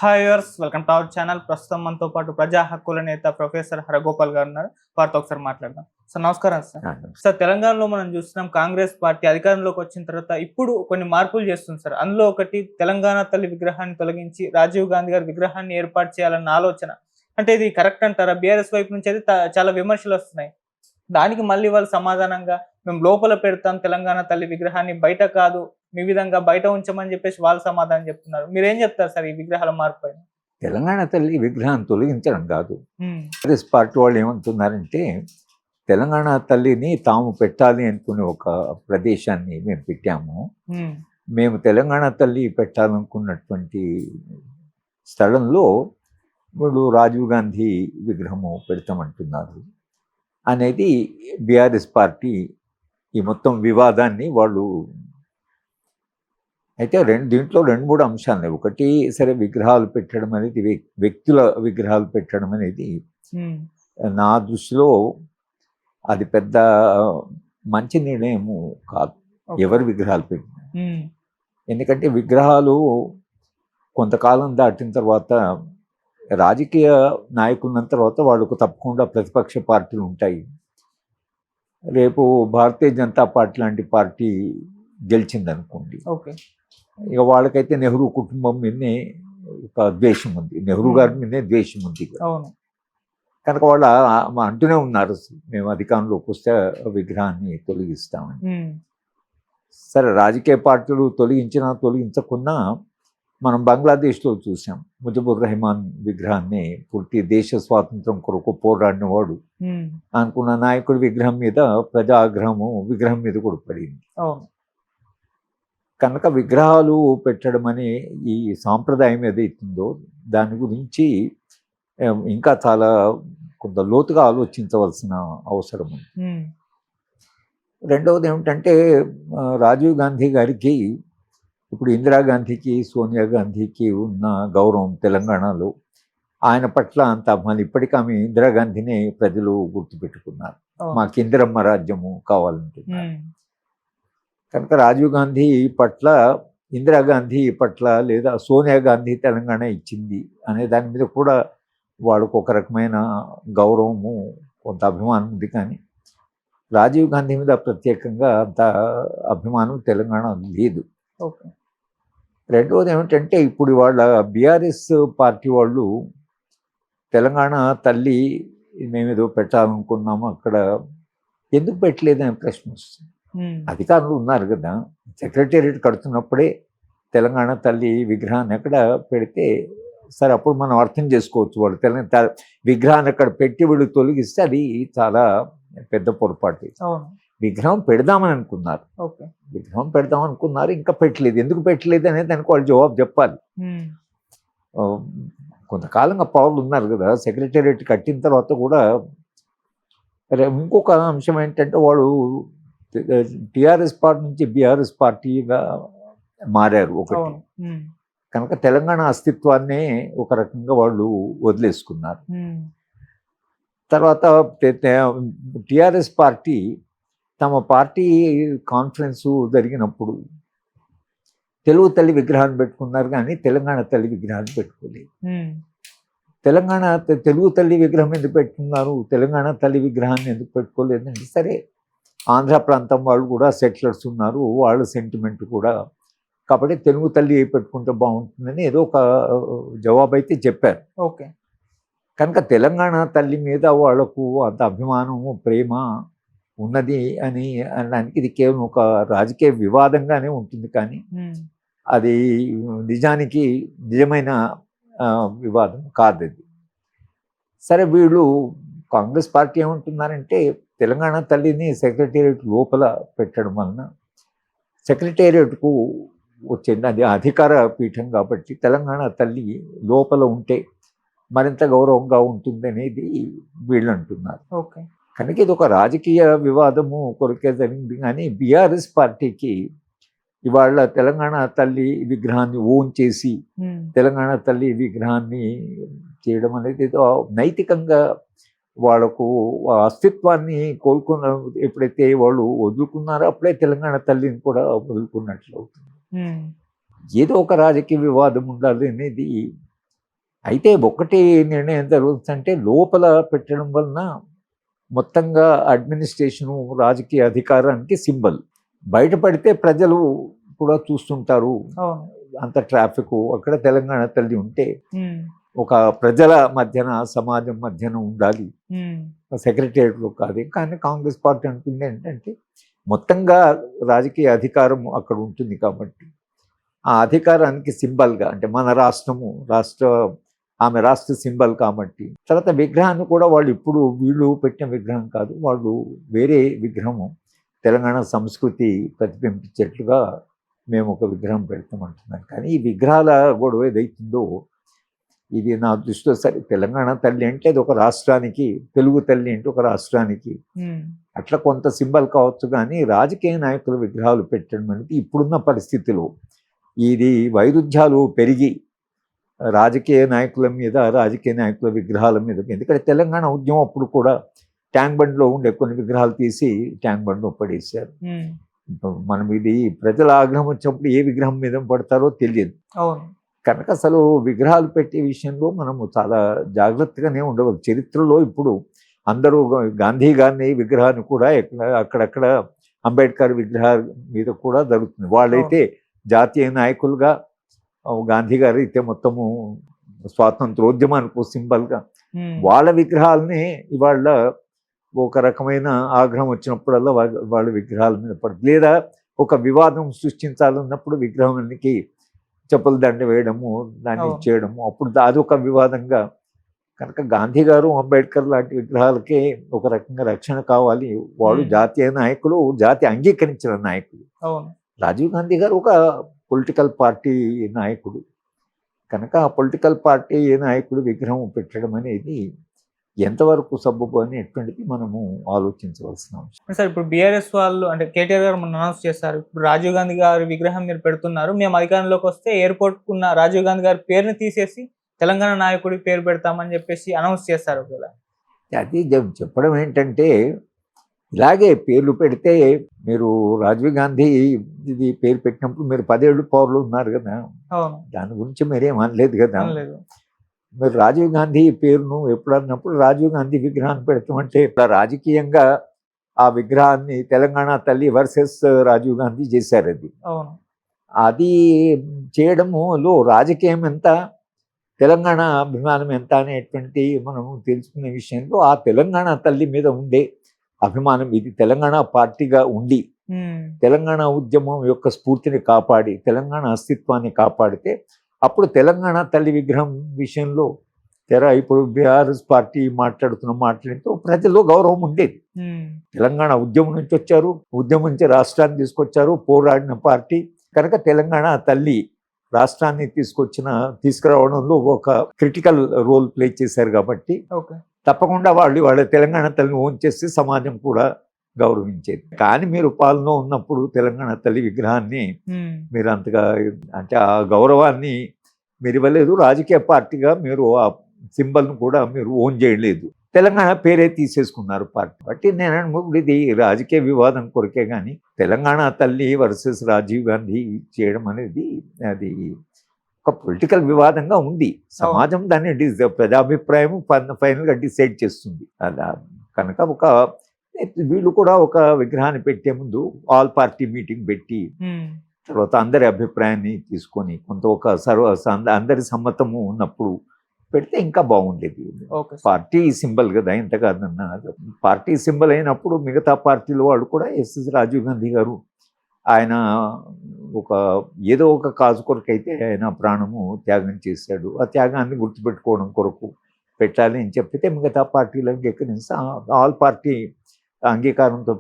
Hi viewers, welcome to our channel. ప్రస్తుతం మనతో పాటు ప్రజా హక్కుల నేత ప్రొఫెసర్ హరగోపాల్ గారు ఉన్నారు. వారితో ఒకసారి మాట్లాడదాం. సార్ నమస్కారం సార్. సార్, తెలంగాణలో మనం చూస్తున్నాం, కాంగ్రెస్ పార్టీ అధికారంలోకి వచ్చిన తర్వాత ఇప్పుడు కొన్ని మార్పులు చేస్తుంది సార్. అందులో ఒకటి, తెలంగాణ తల్లి విగ్రహాన్ని తొలగించి రాజీవ్ గాంధీ గారి విగ్రహాన్ని ఏర్పాటు చేయాలన్న ఆలోచన. అంటే ఇది కరెక్ట్ అంటారా? బీఆర్ఎస్ వైపు నుంచి అయితే చాలా విమర్శలు వస్తున్నాయి. దానికి మళ్ళీ వాళ్ళు సమాధానంగా, మేము లోపల పెడతాం తెలంగాణ తల్లి విగ్రహాన్ని, బయట కాదు, మీ విధంగా బయట ఉంచమని చెప్పేసి వాళ్ళు సమాధానం చెప్తున్నారు. మీరేం చెప్తారు సార్ ఈ విగ్రహాల మార్పు పైన? తెలంగాణ తల్లి విగ్రహాన్ని తొలగించడం కాదు. కాంగ్రెస్ పార్టీ వాళ్ళు ఏమంటున్నారంటే, తెలంగాణ తల్లిని తాము పెట్టాలి అనుకునే ఒక ప్రదేశాన్ని మేము పెట్టాము. మేము తెలంగాణ తల్లి పెట్టాలనుకున్నటువంటి స్థలంలో వాళ్ళు రాజీవ్ గాంధీ విగ్రహము పెడతామంటున్నారు అనేది బీఆర్ఎస్ పార్టీ ఈ మొత్తం వివాదాన్ని వాళ్ళు అయితే దీంట్లో రెండు మూడు అంశాలు. ఒకటి, సరే విగ్రహాలు పెట్టడం అనేది, వ్యక్తుల విగ్రహాలు పెట్టడం అనేది నా దృష్టిలో అది పెద్ద మంచి నిర్ణయము కాదు, ఎవరి విగ్రహాలు పెట్టిన. ఎందుకంటే విగ్రహాలు కొంతకాలం దాటిన తర్వాత, రాజకీయ నాయకులున్న తర్వాత వాళ్ళకు తప్పకుండా ప్రతిపక్ష పార్టీలు ఉంటాయి. రేపు భారతీయ జనతా పార్టీ లాంటి పార్టీ గెలిచిందనుకోండి, ఇక వాళ్ళకైతే నెహ్రూ కుటుంబం మీదనే ఒక ద్వేషం ఉంది, నెహ్రూ గారి మీదనే ద్వేషం ఉంది కనుక వాళ్ళు అంటూనే ఉన్నారు, మేము అధికారంలోకి వస్తే విగ్రహాన్ని తొలగిస్తామని. సరే, రాజకీయ పార్టీలు తొలగించకున్నా మనం బంగ్లాదేశ్లో చూసాం, ముజిబుర్ రెహమాన్ విగ్రహాన్ని, పూర్తి దేశ స్వాతంత్రం కొరకు పోరాడిన వాడు అనుకున్న నాయకుడి విగ్రహం మీద ప్రజాగ్రహము విగ్రహం మీద కూడా పడింది. కనుక విగ్రహాలు పెట్టడం అనే ఈ సాంప్రదాయం ఏదైతుందో దాని గురించి ఇంకా చాలా కొంత లోతుగా ఆలోచించవలసిన అవసరం ఉంది. రెండవది ఏమిటంటే, రాజీవ్ గాంధీ గారికి ఇప్పుడు ఇందిరాగాంధీకి, సోనియా గాంధీకి ఉన్న గౌరవం తెలంగాణలో ఆయన పట్ల అంత మళ్ళీ ఇప్పటికీ ఆమె ఇందిరాగాంధీనే ప్రజలు గుర్తుపెట్టుకున్నారు, మాకు ఇందిరమ్మ రాజ్యము కావాలంటున్నారు. కనుక రాజీవ్ గాంధీ పట్ల, ఇందిరాగాంధీ పట్ల, లేదా సోనియా గాంధీ తెలంగాణ ఇచ్చింది అనే దాని మీద కూడా వాళ్ళకు ఒక రకమైన గౌరవము, కొంత అభిమానం ఉంది. కానీ రాజీవ్ గాంధీ మీద ప్రత్యేకంగా అంత అభిమానం తెలంగాణ లేదు. రెండవది ఏమిటంటే, ఇప్పుడు వాళ్ళ బీఆర్ఎస్ పార్టీ వాళ్ళు తెలంగాణ తల్లి మేమేదో పెట్టాలనుకున్నాము, అక్కడ ఎందుకు పెట్టలేదని ప్రశ్న వస్తుంది. అధికారులు ఉన్నారు కదా, సెక్రటేరియట్ కడుతున్నప్పుడే తెలంగాణ తల్లి విగ్రహాన్ని ఎక్కడ పెడితే సరే, అప్పుడు మనం అర్థం చేసుకోవచ్చు. వాళ్ళు తెలంగాణ విగ్రహాన్ని అక్కడ పెట్టి వీళ్ళు తొలగిస్తే అది చాలా పెద్ద పొరపాటు. విగ్రహం పెడదామని అనుకున్నారు, ఇంకా పెట్టలేదు. ఎందుకు పెట్టలేదు అనేది దానికి వాళ్ళు జవాబు చెప్పాలి. కొంతకాలంగా పవర్లు ఉన్నారు కదా, సెక్రటేరియట్ కట్టిన తర్వాత కూడా. ఇంకొక అంశం ఏంటంటే, వాళ్ళు టిఆర్ఎస్ పార్టీ నుంచి బీఆర్ఎస్ పార్టీగా మారారు ఒకటి. కనుక తెలంగాణ అస్తిత్వాన్నే ఒక రకంగా వాళ్ళు వదిలేసుకున్నారు. తర్వాత టిఆర్ఎస్ పార్టీ తమ పార్టీ కాన్ఫరెన్స్ జరిగినప్పుడు తెలుగు తల్లి విగ్రహాన్ని పెట్టుకున్నారు, కానీ తెలంగాణ తల్లి విగ్రహాన్ని పెట్టుకోలేదు. తెలుగు తల్లి విగ్రహం ఎందుకు పెట్టుకున్నారు, తెలంగాణ తల్లి విగ్రహాన్ని ఎందుకు పెట్టుకోలేదండి? సరే, ఆంధ్ర ప్రాంతం వాళ్ళు కూడా సెటిలర్స్ ఉన్నారు, వాళ్ళ సెంటిమెంట్ కూడా, కాబట్టి తెలుగు తల్లి పెట్టుకుంటే బాగుంటుందని ఏదో ఒక జవాబు అయితే చెప్పారు. కనుక తెలంగాణ తల్లి మీద వాళ్లకు అంత అభిమానము, ప్రేమ ఉన్నది అని అనడానికి ఇది కేవలం ఒక రాజకీయ వివాదంగానే ఉంటుంది, కానీ అది నిజానికి నిజమైన వివాదం కాదు అది. సరే, వీళ్ళు కాంగ్రెస్ పార్టీ ఏమంటున్నారంటే, తెలంగాణ తల్లిని సెక్రటేరియట్ లోపల పెట్టడం వలన సెక్రటేరియట్కు వచ్చింది, అది అధికార పీఠం కాబట్టి తెలంగాణ తల్లి లోపల ఉంటే మరింత గౌరవంగా ఉంటుంది అనేది వీళ్ళు అంటున్నారు. కనుక ఇది ఒక రాజకీయ వివాదము కొరకే జరిగింది. కానీ బీఆర్ఎస్ పార్టీకి ఇవాళ తెలంగాణ తల్లి విగ్రహాన్ని ఓన్ చేసి తెలంగాణ తల్లి విగ్రహాన్ని చేయడం అనేది నైతికంగా వాళ్ళకు అస్తిత్వాన్ని కోలుకున్న, ఎప్పుడైతే వాళ్ళు వదులుకున్నారో అప్పుడే తెలంగాణ తల్లిని కూడా వదులుకున్నట్లు అవుతుంది. ఏదో ఒక రాజకీయ వివాదం ఉండాలి అనేది అయితే ఒకటి నిర్ణయం జరుగుతుందంటే లోపల పెట్టడం వలన మొత్తంగా అడ్మినిస్ట్రేషను రాజకీయ అధికారానికి సింబల్. బయటపడితే ప్రజలు కూడా చూస్తుంటారు. అవును. అంత ట్రాఫిక్ అక్కడ తెలంగాణ తల్లి ఉంటే ఉమ్, ఒక ప్రజల మధ్యన సమాజం మధ్యన ఉండాలి, ఉమ్, సెక్రటేరియట్లో కాదు. కానీ కాంగ్రెస్ పార్టీ అనుకుంది ఏంటంటే మొత్తంగా రాజకీయ అధికారం అక్కడ ఉంటుంది కాబట్టి ఆ అధికారానికి సింబల్గా అంటే మన రాష్ట్రము ఆమె రాష్ట్ర సింబల్ కాబట్టి తర్వాత విగ్రహాన్ని కూడా వాళ్ళు ఇప్పుడు వీళ్ళు పెట్టిన విగ్రహం కాదు, వాళ్ళు వేరే విగ్రహము తెలంగాణ సంస్కృతి ప్రతిబింబించేట్లుగా మేము ఒక విగ్రహం పెడతామంటున్నాను. కానీ ఈ విగ్రహాల గొడవ ఏదైతుందో ఇది నా దృష్టిలో సరే తెలంగాణ తల్లి అంటే అది ఒక రాష్ట్రానికి, తెలుగు తల్లి అంటే ఒక రాష్ట్రానికి ఉమ్, అట్లా కొంత సింబల్ కావచ్చు. కానీ రాజకీయ నాయకుల విగ్రహాలు పెట్టడం అనేది ఇప్పుడున్న పరిస్థితిలో ఇది వైరుధ్యాలు పెరిగి రాజకీయ నాయకుల మీద, రాజకీయ నాయకుల విగ్రహాల మీద, ఎందుకంటే తెలంగాణ ఉద్యమం అప్పుడు కూడా ట్యాంక్ బండ్లో ఉండే కొన్ని విగ్రహాలు తీసి ట్యాంక్ బండ్లో పడేశారు. మనం ఇది ప్రజల ఆగ్రహం వచ్చినప్పుడు ఏ విగ్రహం మీద పడతారో తెలియదు. అవును. కనుక అసలు విగ్రహాలు పెట్టే విషయంలో మనము చాలా జాగ్రత్తగానే ఉండవచ్చు. చరిత్రలో ఇప్పుడు అందరూ గాంధీ గారిని విగ్రహాన్ని కూడా అక్కడక్కడ అంబేద్కర్ విగ్రహాల మీద కూడా జరుగుతుంది. వాళ్ళైతే జాతీయ నాయకులుగా గాంధీ గారు అయితే మొత్తము స్వాతంత్రోద్యమానికి సింబల్గా వాళ్ళ విగ్రహాలని ఇవాళ ఒక రకమైన ఆగ్రహం వచ్చినప్పుడల్లా వాళ్ళ విగ్రహాల మీద పడుతుంది. లేదా ఒక వివాదం సృష్టించాలన్నప్పుడు విగ్రహానికి చెప్పుల దండ వేయడము, దాన్ని చేయడము, అప్పుడు అదొక వివాదంగా. కనుక గాంధీ గారు, అంబేద్కర్ లాంటి విగ్రహాలకే ఒక రకంగా రక్షణ కావాలి. వాళ్ళు జాతీయ నాయకులు, జాతి అంగీకరించిన నాయకులు. రాజీవ్ గాంధీ గారు ఒక పొలిటికల్ పార్టీ నాయకుడు. కనుక ఆ పొలిటికల్ పార్టీ నాయకుడు విగ్రహం పెట్టడం అనేది ఎంతవరకు సబబు అనేటువంటిది మనము ఆలోచించవలసిన అవసరం. సార్ ఇప్పుడు బీఆర్ఎస్ వాళ్ళు అంటే కేటీఆర్ గారు మొన్న అనౌన్స్ చేశారు, ఇప్పుడు రాజీవ్ గాంధీ గారి విగ్రహం మీరు పెడుతున్నారు, మేము అధికారంలోకి వస్తే ఎయిర్పోర్ట్ ఉన్న రాజీవ్ గాంధీ గారి పేరుని తీసేసి తెలంగాణ నాయకుడి పేరు పెడతామని చెప్పేసి అనౌన్స్ చేస్తారు. అది చెప్పడం ఏంటంటే ఇలాగే పేర్లు పెడితే మీరు రాజీవ్ గాంధీ ఇది పేరు పెట్టినప్పుడు మీరు 10 ఏళ్ళు పవర్లో ఉన్నారు కదా, దాని గురించి మీరేం అనలేదు కదా. మీరు రాజీవ్ గాంధీ పేరును ఎప్పుడు అన్నప్పుడు రాజీవ్ గాంధీ విగ్రహాన్ని పెడతామంటే రాజకీయంగా ఆ విగ్రహాన్ని తెలంగాణ తల్లి వర్సెస్ రాజీవ్ గాంధీ చేశారు. అది చేయడములో రాజకీయం ఎంత, తెలంగాణ అభిమానం ఎంత అనేటువంటి మనం తెలుసుకునే విషయంలో ఆ తెలంగాణ తల్లి మీద ఉండే అభిమానం, ఇది తెలంగాణ పార్టీగా ఉండి తెలంగాణ ఉద్యమం యొక్క స్ఫూర్తిని కాపాడి తెలంగాణ అస్తిత్వాన్ని కాపాడితే అప్పుడు తెలంగాణ తల్లి విగ్రహం విషయంలో ఇప్పుడు బీఆర్ఎస్ పార్టీ మాట్లాడుతూ ప్రజల్లో గౌరవం ఉండేది. తెలంగాణ ఉద్యమం నుంచి వచ్చారు, ఉద్యమం నుంచి రాష్ట్రాన్ని తీసుకొచ్చారు, పోరాడిన పార్టీ. కనుక తెలంగాణ తల్లి రాష్ట్రాన్ని తీసుకురావడంలో ఒక క్రిటికల్ రోల్ ప్లే చేశారు కాబట్టి తప్పకుండా వాళ్ళ తెలంగాణ తల్లిని ఓన్ చేస్తే సమాజం కూడా గౌరవించేది. కానీ మీరు పాలన ఉన్నప్పుడు తెలంగాణ తల్లి విగ్రహాన్ని మీరు అంతగా అంటే ఆ గౌరవాన్ని మీరు ఇవ్వలేదు. రాజకీయ పార్టీగా మీరు ఆ సింబల్ను కూడా మీరు ఓన్ చేయలేదు, తెలంగాణ పేరే తీసేసుకున్నారు పార్టీ. బట్టి నేను ఇది రాజకీయ వివాదం కొరకే కానీ తెలంగాణ తల్లి వర్సెస్ రాజీవ్ గాంధీ చేయడం అనేది అది ఒక పొలిటికల్ వివాదంగా ఉంది. సమాజం దాన్ని ప్రజాభిప్రాయం ఫైనల్గా డిసైడ్ చేస్తుంది. అలా కనుక వీళ్ళు కూడా ఒక విగ్రహాన్ని పెట్టే ముందు ఆల్ పార్టీ మీటింగ్ పెట్టి తర్వాత అందరి అభిప్రాయాన్ని తీసుకొని కొంత అందరి సమ్మతము ఉన్నప్పుడు పెడితే ఇంకా బాగుండేది. పార్టీ సింబల్ కదా, ఎంత కాదన్నా పార్టీ సింబల్ అయినప్పుడు మిగతా పార్టీల వాళ్ళు కూడా ఎస్ఎస్ రాజీవ్ గాంధీ గారు ఆయన ఏదో ఒక కాజు కొరకు అయితే ఆయన ప్రాణము త్యాగం చేశాడు, ఆ త్యాగాన్ని గుర్తుపెట్టుకోవడం కొరకు పెట్టాలి అని చెప్పితే మిగతా పార్టీలకు ఎక్కడి నుంచి ఆల్ పార్టీ అంగీకారంతో